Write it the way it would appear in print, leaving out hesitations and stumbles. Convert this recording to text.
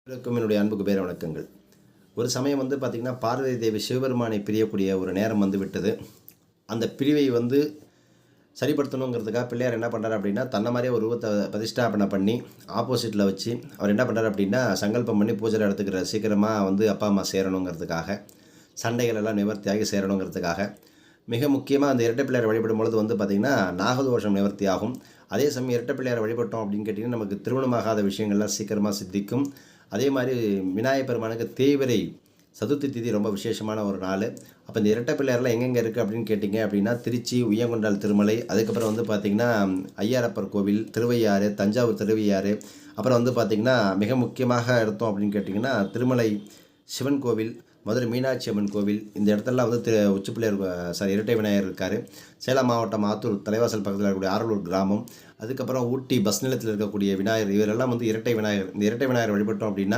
அனைவருக்கும் என்னுடைய அன்புக்கு பேர வணக்கங்கள். ஒரு சமயம் பார்த்திங்கன்னா, பார்வதி தேவி சிவபெருமானை பிரியக்கூடிய ஒரு நேரம் விட்டது. அந்த பிரிவை சரிப்படுத்தணுங்கிறதுக்காக பிள்ளையார் என்ன பண்ணுறாரு அப்படின்னா, தன்னை மாதிரியே ஒரு உருவத்தை பிரதிஷ்டாபனை பண்ணி ஆப்போசிட்டில் வச்சு அவர் என்ன பண்ணுறாரு அப்படின்னா, சங்கல்பம் பண்ணி பூஜை எடுத்துக்கிற சீக்கிரமாக அப்பா அம்மா சேரணுங்கிறதுக்காக, சண்டைகள் எல்லாம் நிவர்த்தியாகி சேரணுங்கிறதுக்காக, மிக முக்கியமாக அந்த இரட்டை பிள்ளையாரை வழிபடும் பொழுது பார்த்திங்கன்னா, நாகதோஷம் நிவர்த்தி ஆகும். அதே சமயம் இரட்டை பிள்ளையாரை வழிபட்டோம் அப்படின்னு கேட்டிங்கன்னா, நமக்கு திருமணமாகாத விஷயங்கள்லாம் சீக்கிரமாக சித்திக்கும். அதே மாதிரி விநாயகர் பெருமானுக்கு தேய்பிறை சதுர்த்தி திதி ரொம்ப விசேஷமான ஒரு நாள். அப்போ இந்த இரட்டை பிள்ளையாரெலாம் எங்கெங்கே இருக்குது அப்படின்னு கேட்டிங்க அப்படின்னா, திருச்சி உய்யங்கொண்டால் திருமலை, அதுக்கப்புறம் பார்த்திங்கன்னா ஐயாரப்பர் கோவில், திருவையாறு, தஞ்சாவூர் திருவையாறு, அப்புறம் பார்த்திங்கன்னா மிக முக்கியமாக எடுத்தோம் அப்படின்னு கேட்டிங்கன்னா திருமலை சிவன் கோவில், மதுரை மீனாட்சி அம்மன் கோவில், இந்த இடத்துலலாம் உச்சி பிள்ளையார் இரட்டை விநாயகர் இருக்கார். சேலம் மாவட்டம் ஆத்தூர் தலைவாசல் பக்கத்தில் இருக்கக்கூடிய ஆரலூர் கிராமம், அதுக்கப்புறம் ஊட்டி பஸ் நிலையத்தில் இருக்கக்கூடிய விநாயகர், இவரெல்லாம் இரட்டை விநாயகர். இந்த இரட்டை விநாயகர் வழிபட்டோம் அப்படின்னா